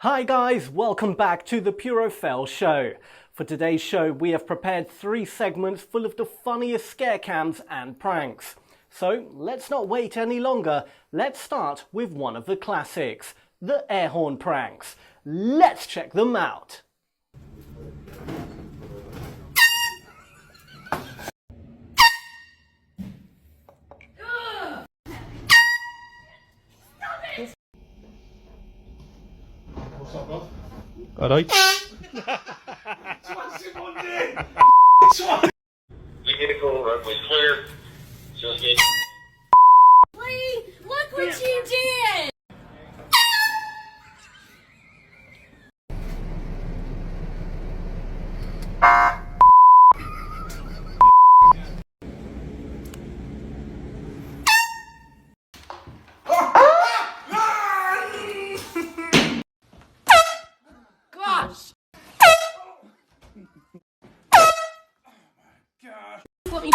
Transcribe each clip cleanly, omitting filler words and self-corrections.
Hi guys, welcome back to the Puro show. For today's show, we have prepared 3 segments full of the funniest scare cams and pranks. So let's not wait any longer. Let's start with one of the classics, the air horn pranks. Let's check them out. What's up, bro? Alright. Vehicle runway clear. Just get. Lee, look what you did! Gosh! Let me.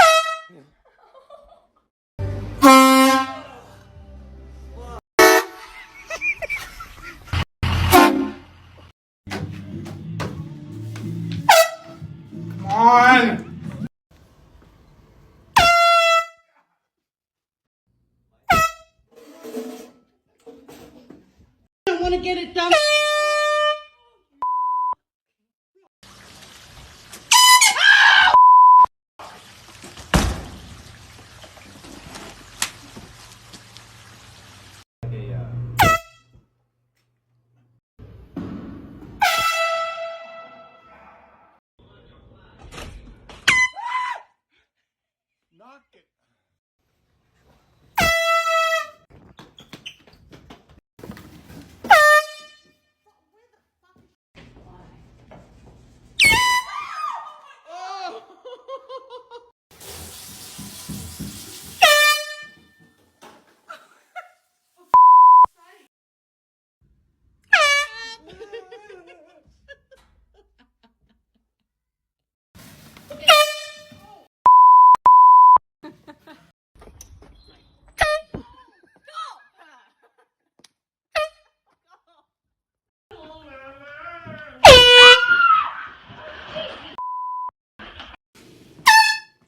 Come on! I want to get it done. Knock it.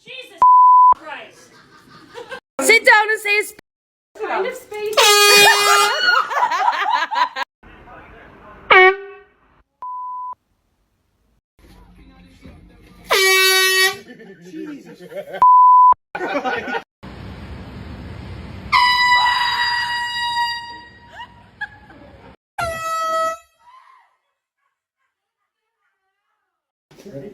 Jesus Christ! Sit down and say it's Kind of space. Ready?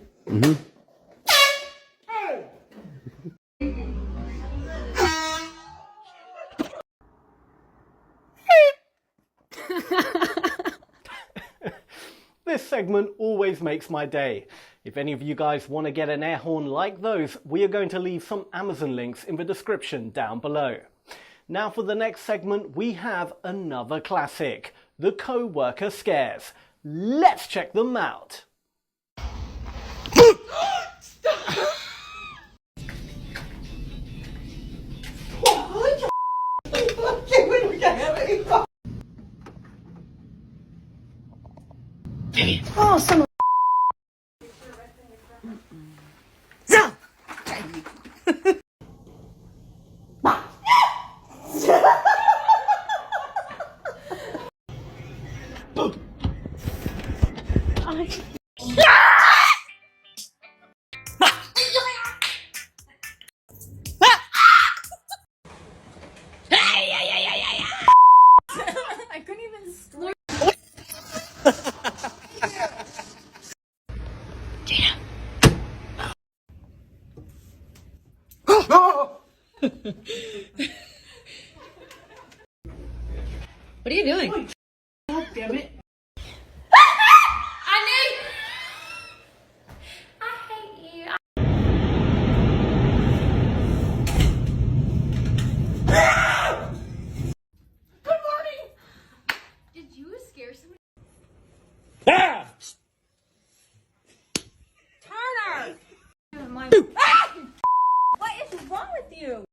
This segment always makes my day. If any of you guys want to get an air horn like those, we are going to leave some Amazon links in the description down below. Now for the next segment, we have another classic, the co-worker scares. Let's check them out. Oh, someone. I couldn't even slurp. What are you doing? God damn it. I hate you. Good morning! Did you scare somebody? Turner! What is wrong with you?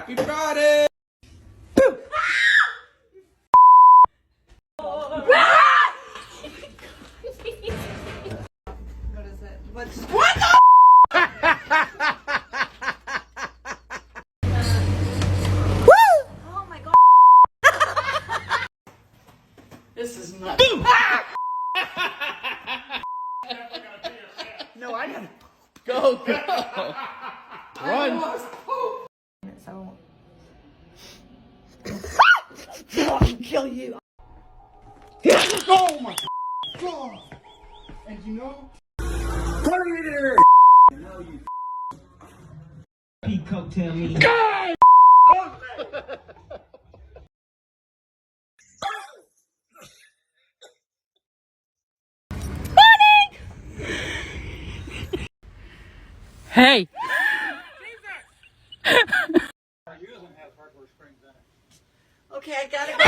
Happy Friday! Oh my god. This is nuts. No, I got Go, go. Run. So. I'll kill you. Oh my god! And you know? Predator! Peacock tell me. Hey. Okay, I gotta go.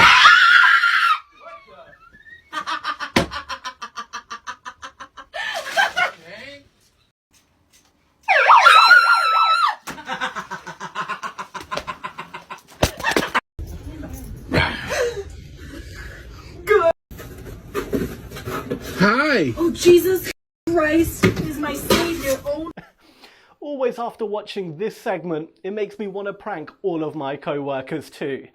Hi! Oh, Jesus Christ is my savior. Oh. Always after watching this segment, it makes me want to prank all of my co-workers too.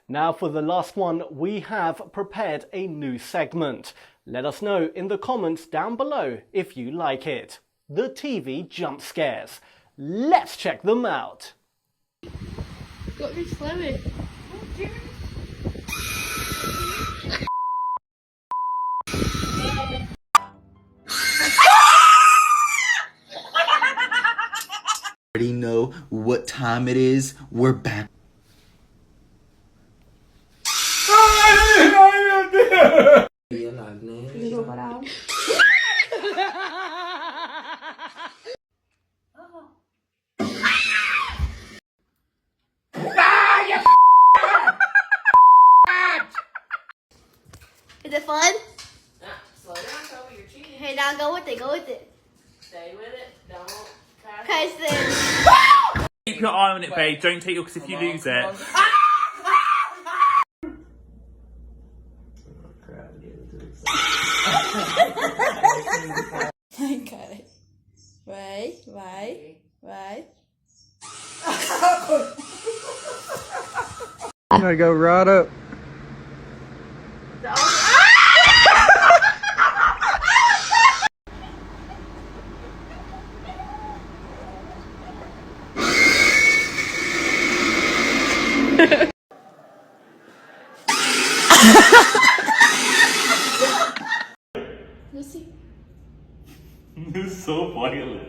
Now for the last one, we have prepared a new segment. Let us know in the comments down below if you like it. The TV jump scares. Let's check them out. Got me slamming. Already know what time it is. We're back. Is it fun? Slow down, Toby. You're cheating. Hey, now go with it. Go with it. Stay with it. Don't pass. Okay, then. Keep your eye on it, babe. Don't take your, because if you lose it. Okay. Right. I go right up. Lucy. This is so pointless.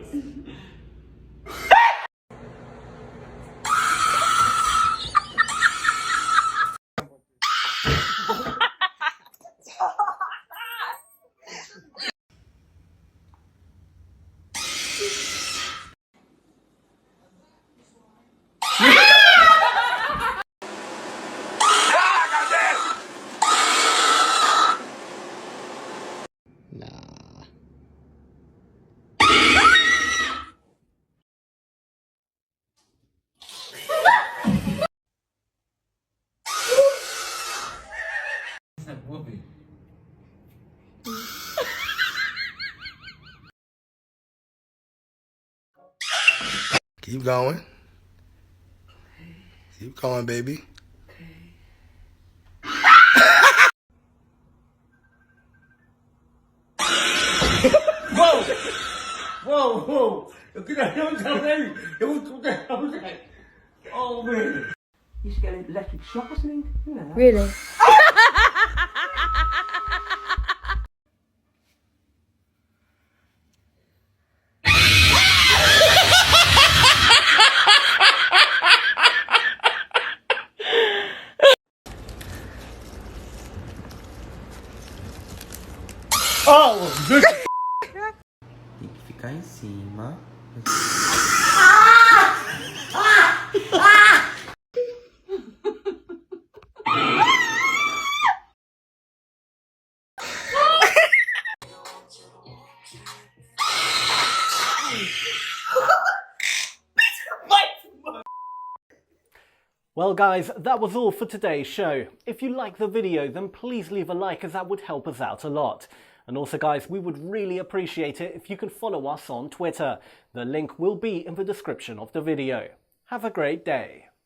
Keep going. Keep going, baby. Whoa! Look at that. Oh, man. You should get an electric shock or something. You know that. Really? Tem que ficar em cima. Well guys, that was all for today's show. If you like the video, then please leave a like as that would help us out a lot. And also guys, we would really appreciate it if you could follow us on Twitter. The link will be in the description of the video. Have a great day.